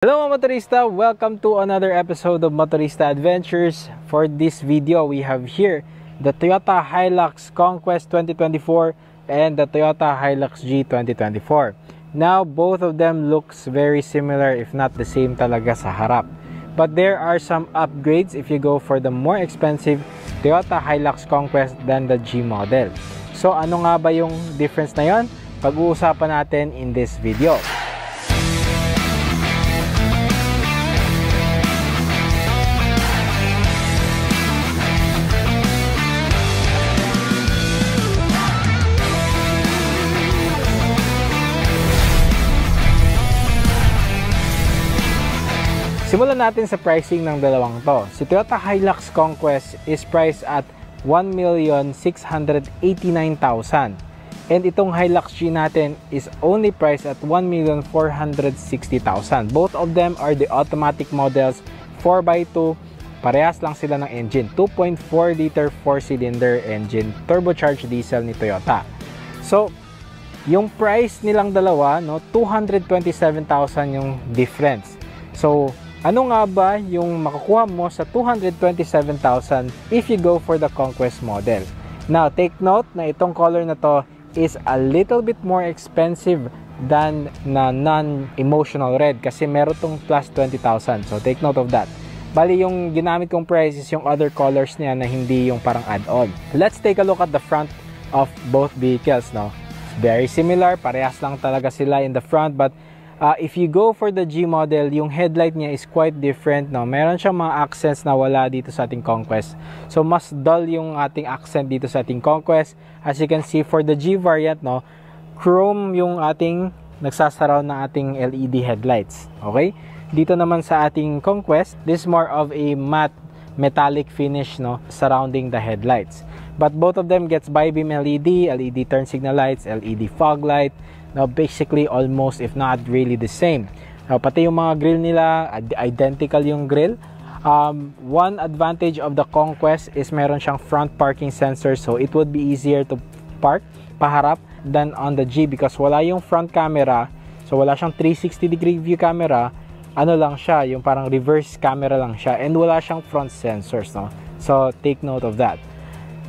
Hello mga motorista! Welcome to another episode of Motorista Adventures. For this video, we have here the Toyota Hilux Conquest 2024 and the Toyota Hilux G 2024. Now, both of them looks very similar if not the same talaga sa harap. But there are some upgrades if you go for the more expensive Toyota Hilux Conquest than the G model. So ano nga ba yung difference na yon? Pag-uusapan natin in this video. Simulan natin sa pricing ng dalawang to. Si Toyota Hilux Conquest is priced at 1,689,000. And itong Hilux G natin is only priced at 1,460,000. Both of them are the automatic models, 4x2. Parehas lang sila ng engine. 2.4 liter 4-cylinder engine, turbocharged diesel ni Toyota. So, yung price nilang dalawa, no, 227,000 yung difference. So, ano nga ba yung makukuha mo sa 227,000 if you go for the Conquest model? Now, take note na itong color na to is a little bit more expensive than na non-emotional red kasi meron tong plus 20,000. So, take note of that. Bali, yung ginamit kong price is yung other colors niya na hindi yung parang add-on. Let's take a look at the front of both vehicles. No? It's very similar. Parehas lang talaga sila in the front, but if you go for the G model, yung headlight niya is quite different, no? Meron siyang mga accents na wala dito sa ating Conquest. So, mas dull yung ating accent dito sa ating Conquest. As you can see, for the G variant, no, chrome yung ating nagsasurround na ating LED headlights. Okay? Dito naman sa ating Conquest, this is more of a matte metallic finish, no, surrounding the headlights. But both of them gets bi-beam LED, LED turn signal lights, LED fog light. Now, basically, almost, if not really the same. Now, pati yung mga grill nila, identical yung grill. One advantage of the Conquest is meron siyang front parking sensor. So, it would be easier to park paharap than on the G because wala yung front camera. So, wala siyang 360-degree view camera. Ano lang siya, yung parang reverse camera lang siya. And wala siyang front sensors, no? So, take note of that.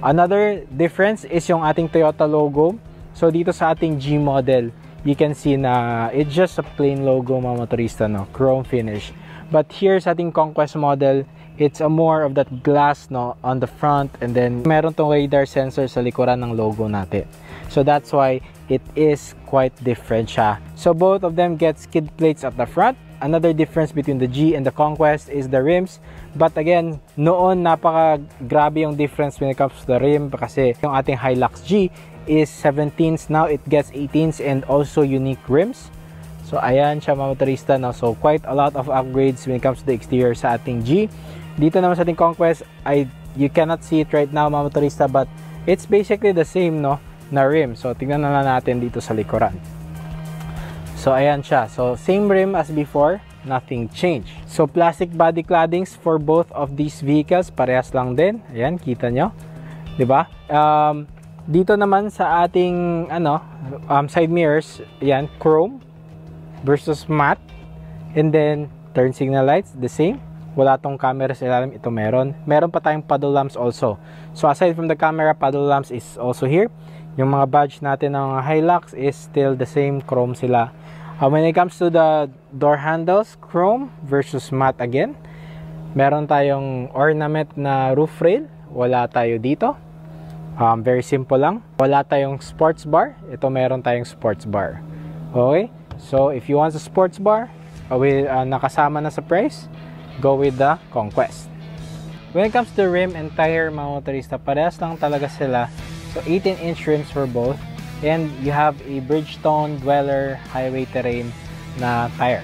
Another difference is yung ating Toyota logo. So, dito sa ating G model, you can see na it's just a plain logo mga motorista, no? Chrome finish. But here sa ating Conquest model, it's a more of that glass, no, on the front, and then meron tong radar sensor sa likuran ng logo natin. So, that's why it is quite different siya. So, both of them get skid plates at the front. Another difference between the G and the Conquest is the rims. But again, noon napaka-grabe yung difference when it comes to the rim kasi yung ating Hilux G is 17s, now it gets 18s and also unique rims. So ayan siya mga motorista, no? So quite a lot of upgrades when it comes to the exterior sa ating G. Dito naman sa ating Conquest, you cannot see it right now mga motorista, but it's basically the same, no, na rim. So tignan na natin dito sa likuran. So ayan siya. So same rim as before, nothing changed. So plastic body claddings for both of these vehicles, parehas lang din. Ayan, kita nyo, 'di ba? Dito naman sa ating side mirrors, ayan, chrome versus matte. And then turn signal lights, the same. Wala tong camera sa ilalim, ito meron. Meron pa tayong paddle lamps also. So aside from the camera, paddle lamps is also here. Yung mga badge natin ng Hilux is still the same, chrome sila. When it comes to the door handles, chrome versus matte again. Meron tayong ornament na roof rail, wala tayo dito. Very simple lang. Wala tayong sports bar. Ito meron tayong sports bar. Okay? So, if you want a sports bar, nakasama na sa price, go with the Conquest. When it comes to rim and tire, mga motorista, parehas lang talaga sila. So, 18-inch rims for both. And you have a Bridgestone Dweller highway terrain na tire.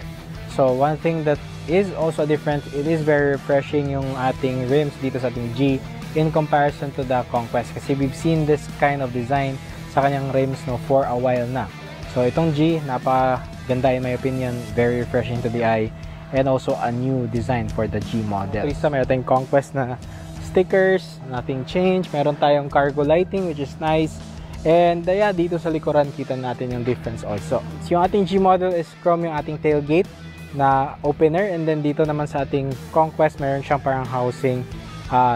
So, one thing that is also different, it is very refreshing yung ating rims dito sa ating G in comparison to the Conquest kasi we've seen this kind of design sa kanyang rims, no, for a while na. So itong G, napakaganda in my opinion, very refreshing to the eye, and also a new design for the G model. So meron tayong Conquest na stickers, nothing changed. Meron tayong cargo lighting which is nice. And yeah, dito sa likuran kita natin yung difference also. So yung ating G model is chrome yung ating tailgate. na opener, and then dito naman sa ating Conquest meron siyang parang housing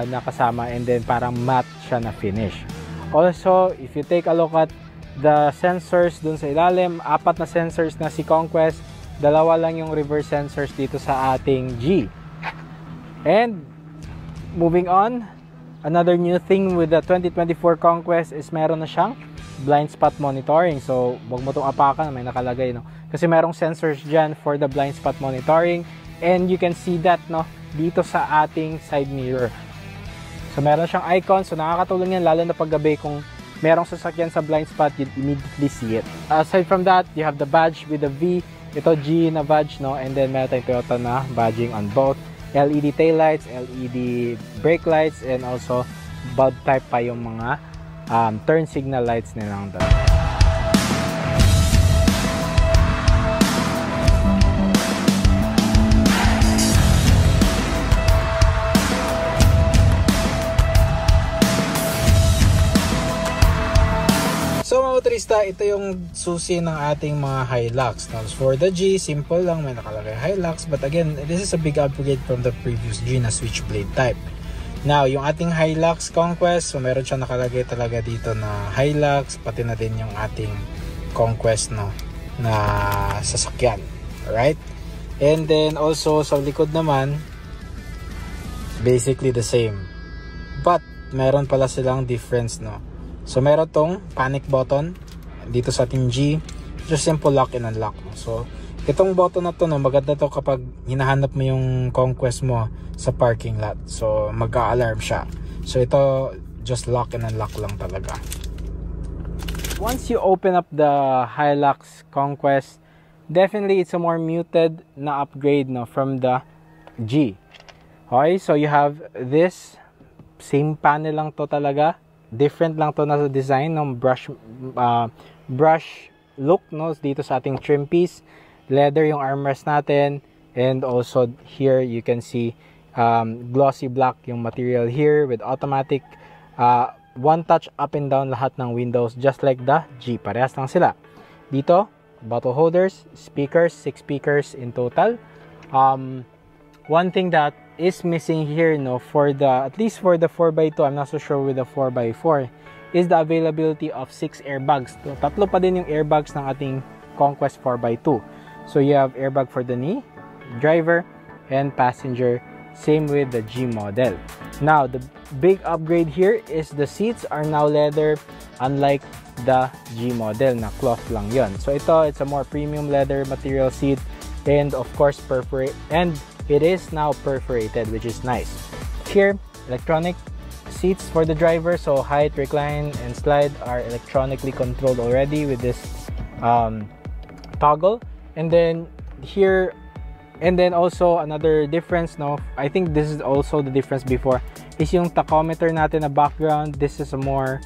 na kasama, and then parang matte siya na finish. Also, if you take a look at the sensors dun sa ilalim, 4 na sensors na si Conquest, 2 lang yung reverse sensors dito sa ating G. And moving on, another new thing with the 2024 Conquest is meron na siyang blind spot monitoring. So wag mo itong apakan, may nakalagay, no? Kasi merong sensors dyan for the blind spot monitoring, and you can see that, no, dito sa ating side mirror. So meron siyang icon, so nakakatulong yan lalo na paggabi kung merong sasakyan sa blind spot, you immediately see it. Aside from that, you have the badge with the V, ito G na badge, no, and then meron tayong Toyota na badging on both. LED taillights, LED brake lights, and also bulb type pa yung mga turn signal lights nilang doon. So mga motorista, ito yung susi ng ating mga Hilux. Now for the G, simple lang, may nakalagay Hilux, but again, this is a big upgrade from the previous G na switchblade type. Now yung ating Hilux Conquest, so meron siya nakalagay talaga dito na Hilux, pati na din yung ating Conquest, no, na sasakyan. Alright? And then also sa likod naman, basically the same, but meron pala silang difference, no. So meron tong panic button dito sa ating G, just simple lock and unlock, no? So itong button na to, no, maganda to kapag hinahanap mo yung Conquest mo sa parking lot, so mag-a-alarm siya. So ito just lock and unlock lang talaga. Once you open up the Hilux Conquest, definitely it's a more muted na upgrade, no, from the G. Okay, so you have this same panel lang to talaga. Different lang to na sa design ng brush look, no, dito sa ating trim piece. Leather yung armrest natin, and also here you can see glossy black yung material here with automatic one touch up and down lahat ng windows, just like the G. Parehas lang sila. Dito, bottle holders, speakers, 6 speakers in total. One thing that is missing here, no, for the, at least for the 4x2, I'm not so sure with the 4x4, is the availability of 6 airbags. So, tatlo pa din yung airbags ng ating Conquest 4x2. So you have airbag for the knee, driver, and passenger. Same with the G model. Now the big upgrade here is the seats are now leather, unlike the G model na cloth lang yon. So ito, it's a more premium leather material seat, and of course perforate, and it is now perforated, which is nice. Here, electronic seats for the driver, so height, recline, and slide are electronically controlled already with this toggle. And then here, and then also another difference, no, I think this is also the difference before, is yung tachometer natin na background. This is a more,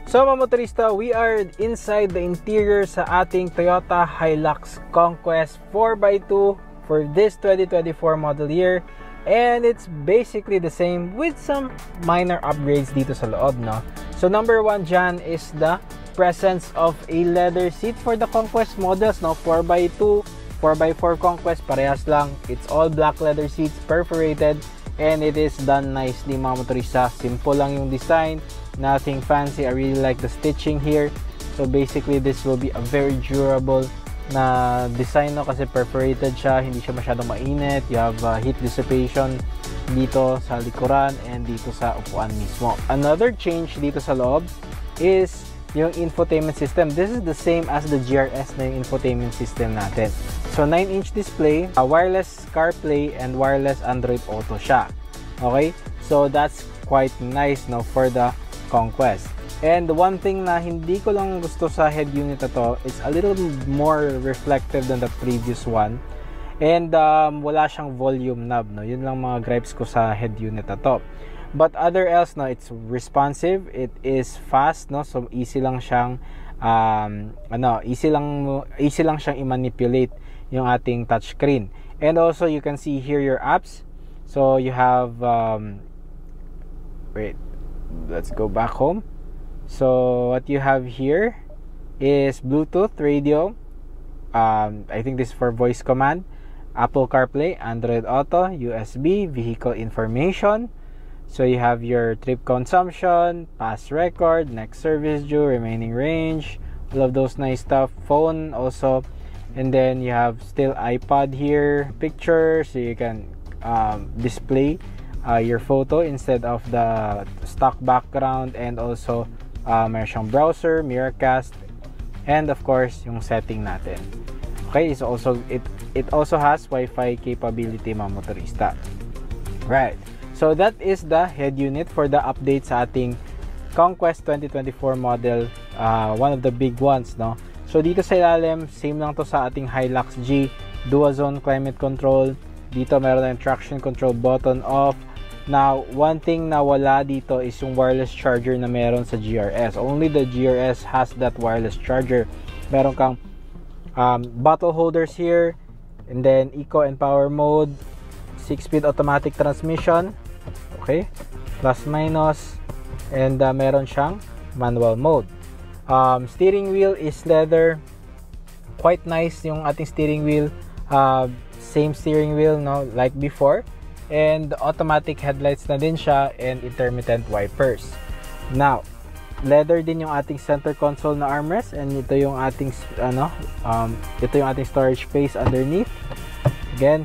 so mga motorista, we are inside the interior sa ating Toyota Hilux Conquest 4x2 for this 2024 model year, and it's basically the same with some minor upgrades dito sa loob, no. So number 1 dyan is the presence of a leather seat for the Conquest models, no. 4x2, 4x4 Conquest, parehas lang. It's all black leather seats, perforated, and it is done nicely mga motorista. Simple lang yung design, nothing fancy. I really like the stitching here. So basically this will be a very durable na design, no, kasi perforated siya, hindi siya masyadong mainit. You have heat dissipation dito sa likuran and dito sa upuan mismo. Another change dito sa loob is yung infotainment system. This is the same as the GRS na yung infotainment system natin. So 9-inch display, wireless CarPlay, and wireless Android Auto siya. Okay? So that's quite nice, no, for the Conquest. And the one thing na hindi ko lang gusto sa head unit na to, it's a little more reflective than the previous one. And wala siyang volume knob, no. Yun lang mga gripes ko sa head unit na to. But other else, no, it's responsive, it is fast, no. So easy lang siyang easy lang siyang i-manipulate yung ating touchscreen. And also you can see here your apps. So you have wait, let's go back home. So what you have here is Bluetooth radio. I think this is for voice command. Apple CarPlay, Android Auto, USB, vehicle information. So you have your trip consumption, past record, next service due, remaining range, all of those nice stuff. Phone also, and then you have still iPod here, picture, so you can display your photo instead of the stock background, and also meron siyang browser, Miracast, and of course yung setting natin. Okay, it's also it also has Wi-Fi capability, mga motorista. Right. So that is the head unit for the update sa ating Conquest 2024 model, one of the big ones, no? So dito sa ilalim, same lang to sa ating Hilux G, dual zone climate control. Dito meron tayong traction control button off. Now, one thing na wala dito is yung wireless charger na meron sa GRS. Only the GRS has that wireless charger. Meron kang bottle holders here, and then eco and power mode, 6-speed automatic transmission, okay, plus minus, and meron siyang manual mode. Steering wheel is leather, quite nice yung ating steering wheel, same steering wheel, no, like before, and automatic headlights na din siya, and intermittent wipers. Now, leather din yung ating center console na armrest, and ito yung ating ito yung ating storage space underneath. Again,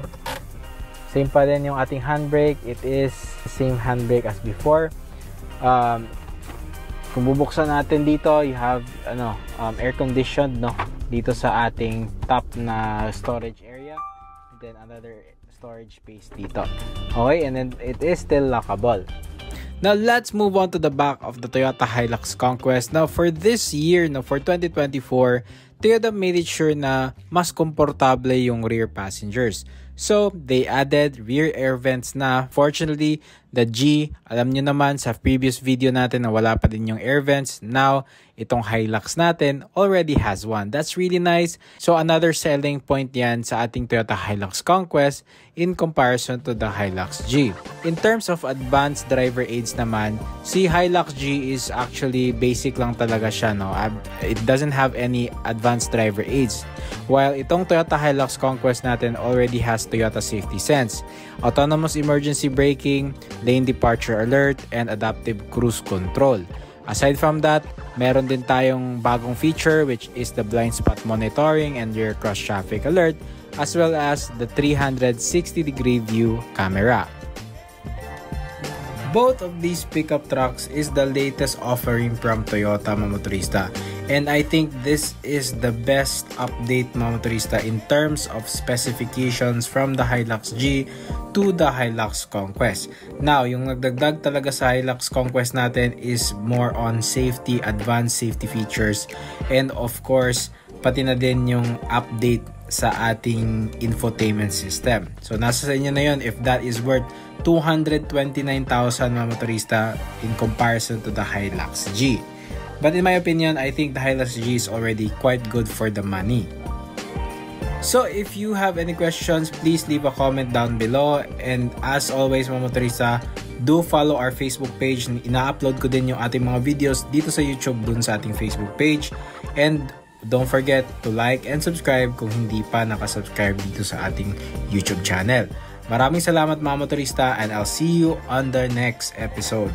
same pa din yung ating handbrake. It is same handbrake as before. Kung bubuksan natin dito, you have air conditioned, no, dito sa ating top na storage area, and then another storage space dito. Okay, and then it is still lockable. Now, let's move on to the back of the Toyota Hilux Conquest. Now, for this year, no, for 2024, Toyota made it sure na mas komportable yung rear passengers. So, they added rear air vents na. Fortunately, the G, alam nyo naman sa previous video natin na wala pa din yung air vents. Now, itong Hilux natin already has one. That's really nice. So, another selling point yan sa ating Toyota Hilux Conquest in comparison to the Hilux G. In terms of advanced driver aids naman, si Hilux G is actually basic lang talaga siya, no? It doesn't have any advanced driver aids. While itong Toyota Hilux Conquest natin already has Toyota Safety Sense, autonomous emergency braking, lane departure alert, and adaptive cruise control. Aside from that, meron din tayong bagong feature, which is the blind spot monitoring and your cross traffic alert, as well as the 360-degree view camera. Both of these pickup trucks is the latest offering from Toyota, mga motorista. And I think this is the best update, mga motorista, in terms of specifications from the Hilux G to the Hilux Conquest. Now, yung nagdagdag talaga sa Hilux Conquest natin is more on safety, advanced safety features, and of course, pati na din yung update sa ating infotainment system. So, nasa sa inyo na yun if that is worth 229,000, mga motorista, in comparison to the Hilux G. But in my opinion, I think the Hilux G is already quite good for the money. So if you have any questions, please leave a comment down below. And as always, mga motorista, do follow our Facebook page. Ina-upload ko din yung ating mga videos dito sa YouTube dun sa ating Facebook page. And don't forget to like and subscribe kung hindi pa nakasubscribe dito sa ating YouTube channel. Maraming salamat, mga motorista, and I'll see you on the next episode.